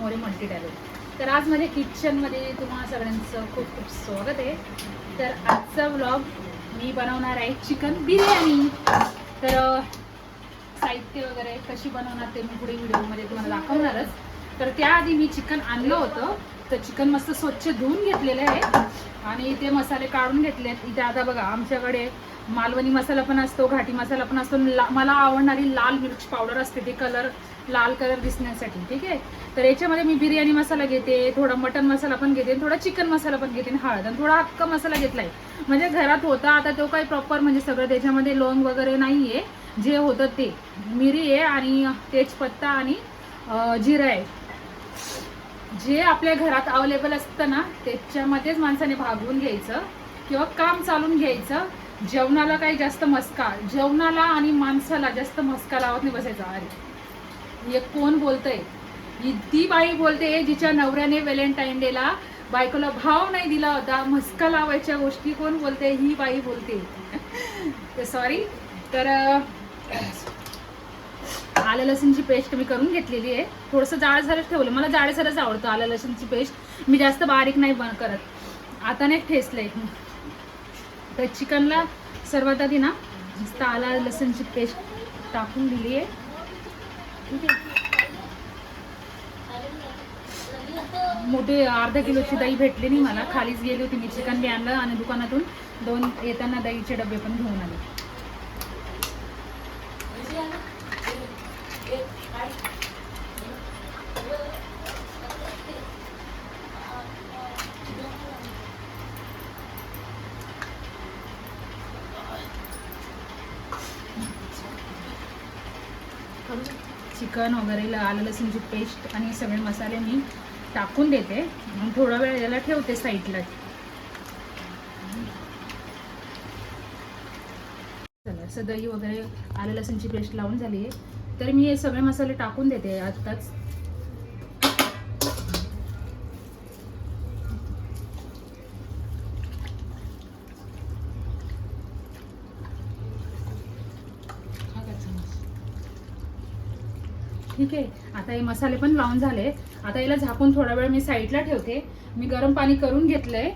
More multi talent. तर आज माझ्या किचनमध्ये तुम्हा सगळ्यांचं खूप खूप स्वागत आहे। तर आजचा व्लॉग मी बनवणार आहे चिकन बिर्याणी। तर साहित्य वगैरे कशी बनवणार ते मी पुढे व्हिडिओमध्ये तुम्हाला दाखवणारच। तर त्याआधी मी चिकन आणलं होतं, तर चिकन मस्त स्वच्छ धुवून घेतलेलं आहे आणि ते मसाले काढून घेतले। इथे आता बघा आमच्याकडे मालवणी मसाला पण असतो, घाटी मसाला पण असतो, मला आवडणारी लाल मिर्च पावडर असते, ते लाल कलर दिसण्यासाठी, ठीक आहे। तर याच्यामध्ये मी बिर्याणी मसाला घेते, थोडा मटन मसाला पण घेते, थोडा चिकन मसाला पण घेते, हळद आणि थोडा हक्का मसाला घेतलाय। म्हणजे घरात होता, आता तो काही प्रॉपर म्हणजे सगळं त्याच्यामध्ये लोंग वगैरे नाहीये, जे होतं ते मिरी आहे आणि तेजपत्ता आणि जिरं आहे। जे आपल्या घरात अवेलेबल असतं ना त्याच्यामध्येच माणसाने भागवून घ्यायचं किंवा काम चालून घ्यायचं। जेवणाला काही जास्त मस्का, जेवणाला आणि माणसाला जास्त मस्का लावत नाही बसायचा। अरे हे कोण बोलतंय? ही ती बाई बोलते जिच्या नवऱ्याने व्हॅलेंटाईन डेला बायकोला भाव नाही दिला होता, मस्का लावायच्या गोष्टी कोण बोलते? ही बाई बोलते। सॉरी। तर आलं लसूणची पेस्ट मी करून घेतलेली आहे, थोडंसं जाडसरच ठेवलं, मला जाडसरच आवडतं आलं लसूणची पेस्ट, मी जास्त बारीक नाही करत। आता नाही ठेचलंय। तर चिकनला सर्वात आधी ना नुसतं आलं लसूणची पेस्ट टाकून दिली आहे, ठीक आहे। मोठी अर्धा किलोची दही भेटली नाही मला, खालीच गेली होती मी, चिकन बी आणलं आणि दुकानातून 2 येताना दहीचे डबे पण घेऊन आले। चिकन वगैरे आलं लसूणची पेस्ट आणि सगळे मसाले मी टाकून देते आणि थोडा वेळ याला ठेवते साईडला। चला असं दही वगैरे आलं लसूणची पेस्ट लावून झाली आहे, तर मी हे सगळे मसाले टाकून देते आत्ताच। ठीक आहे, आता हे मसाले पण लावून झाले। आता याला झाकून थोडा वेळ मी साईडला ठेवते। मी गरम पाणी करून घेतलंय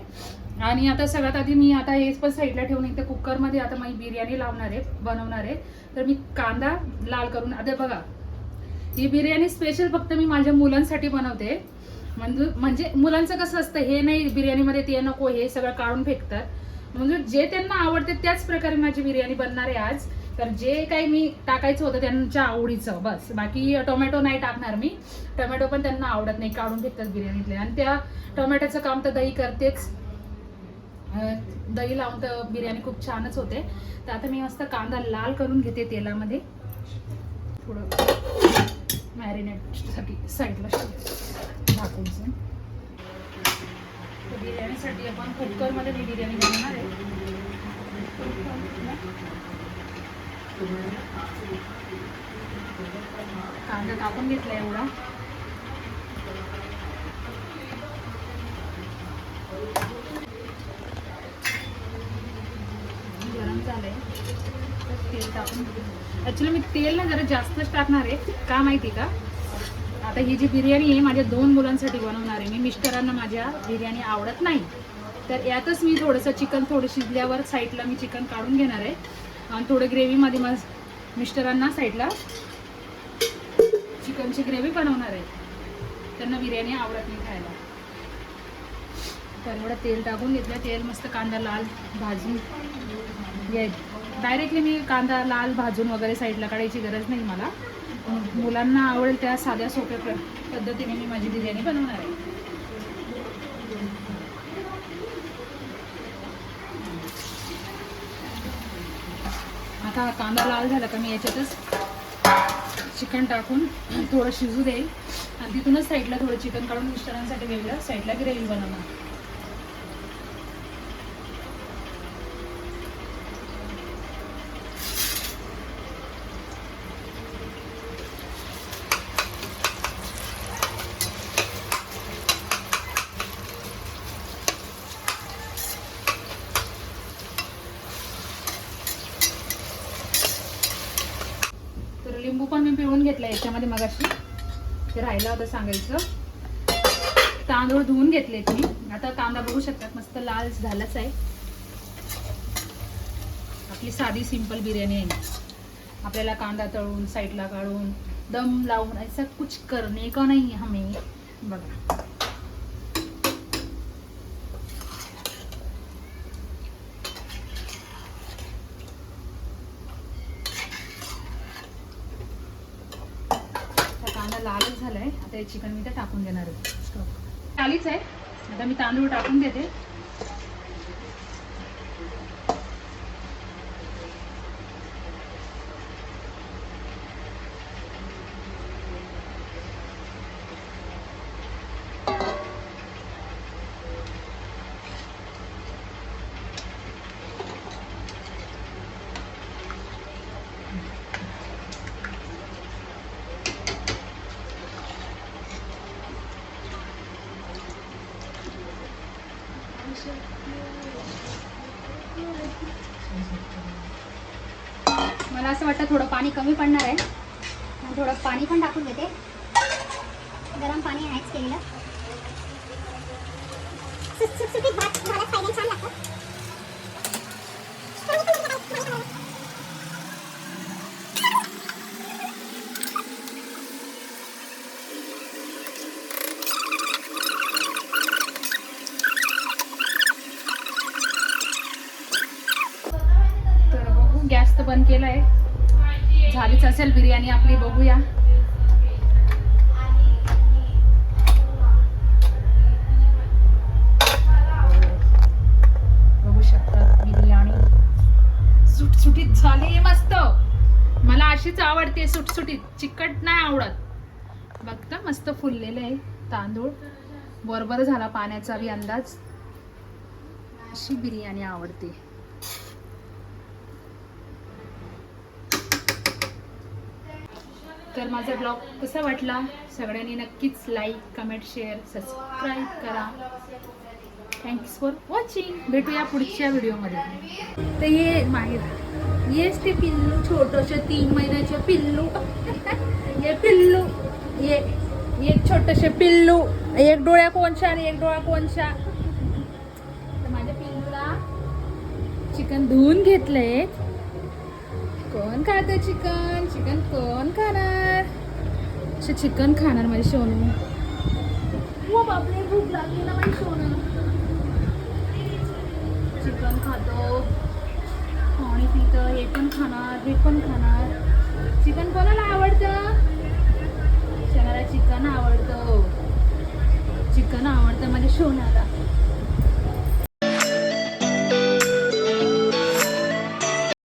आणि आता सगळ्यात आधी मी आता हेच पण साईडला ठेवून इथे कुकरमध्ये आता मी बिर्याणी बनवणार आहे। तर मी कांदा लाल करून, आता बघा ही बिर्याणी स्पेशल फक्त मी माझ्या मुलांसाठी बनवते। म्हणजे मुलांचं कसं असतं, हे नाही बिर्याणीमध्ये ते नको हे सगळं काढून फेकतात, म्हणजे जे त्यांना आवडते त्याच प्रकारे माझी बिर्याणी बनणार आहे आज। तर जे काही मी टाकायचं होतं त्यांच्या आवडीचं बस, बाकी टोमॅटो नाही टाकणार मी, टोमॅटो पण त्यांना आवडत नाही, काढून फेकतात बिर्याणीतले, आणि त्या टोमॅटोचं काम तर दही करतेच, दही लावून तर बिर्याणी खूप छानच होते। तर आता मी मस्त कांदा लाल करून घेते तेलामध्ये, थोडं मॅरिनेटसाठी साईडला झाकून। बिर्याणीसाठी आपण कुकरमध्ये मी बिर्याणी बनवणार आहे। कांदा टाकून घेतला एवढा, गरम झालंय तर तेल टाकून, ॲक्च्युली मी तेल ना जरा जास्तच टाकणार आहे, का माहिती का? आता ही जी बिर्याणी आहे माझ्या 2 मुलांसाठी बनवणार आहे मी, मिस्टरांना माझ्या बिर्याणी आवडत नाही, तर यातच मी थोडंसं चिकन थोडं शिजल्यावर साईडला मी चिकन काढून घेणार आहे आणि थोडं ग्रेव्हीमध्ये मग मिस्टरांना साईडला चिकनची ग्रेव्ही बनवणार आहे, त्यांना बिर्याणी आवडत नाही खायला। तर एवढं तेल टाकून घेतलं, तेल मस्त कांदा लाल भाजून घ्याय, डायरेक्टली मी कांदा लाल भाजून वगैरे साईडला काढायची गरज नाही मला, मुलांना आवडेल त्या साध्या सोप्या पद्धतीने मी माझी बिर्याणी बनवणार आहे। आता कांदा लाल झाला का मी याच्यातच चिकन टाकून थोडं शिजू देईल आणि तिथूनच साईडला थोडं चिकन काढून मिस्टरांसाठी वेगळं साईडला ग्रेव्ही बनवणार। लिंबू पण मी पिळून घेतला याच्यामध्ये मगाशी, ते राहिलं होतं सांगायचं। तांदूळ धुवून घेतलेत मी. आता कांदा बघू शकतात मस्त लाल झालाच आहे. आपली साधी सिंपल बिर्याणी आहे. आपल्याला कांदा तळून साईडला काढून दम लावून ऐसा कुछ करने का नाही हमें. बघा कांदा लालच झालाय. आता हे चिकन मी तर टाकून देणार आहे. आलीच आहे. आता मी तांदूळ टाकून देते. मला असं वाटतं थोडं पाणी कमी पडणार आहे. थोडं पाणी पण टाकून देते. गरम पाणी आहेच केलेलं. सुटसुटीत भात घालत पाहिजे, छान लागतं. तर बघू गॅस तर बंद केला आहे. झालीच असेल बिर्याणी आपली. बघूया बघू शकता बिर्याणी सुटसुटीत झाली मस्त. मला अशीच आवडते सुटसुटीत, चिकट नाही आवडत. बघता मस्त फुललेलं आहे तांदूळ. बरोबर झाला पाण्याचा बी अंदाज. अशी बिर्याणी आवडते. तर माझा ब्लॉग कसा वाटला सगळ्यांनी नक्कीच लाईक कमेंट शेअर सबस्क्राईब करा. Thanks for watching. भेटूया पुढच्या व्हिडिओमध्ये. तर ये माहीर येस ते पिल्लू छोटंसं 3 महिन्याचे पिल्लू. ये पिल्लू ये एक छोटंसे पिल्लू. एक डोळ्या कोणच्या आणि एक डोळा कोणच्या. तर माझ्या पिल्लूला चिकन धुवून घेतलंय. कोण खातं चिकन. चिकन कोण खाणार. असे चिकन खाणार माझी सोनू. हो बापरे भूक लागली ना माझी सोनू. चिकन खातो पाणी पितं. हे पण खाणार हे पण खाणार. चिकन कोणाला आवडतं. शनाला चिकन आवडतं. चिकन आवडतं माझ्या सोनाला.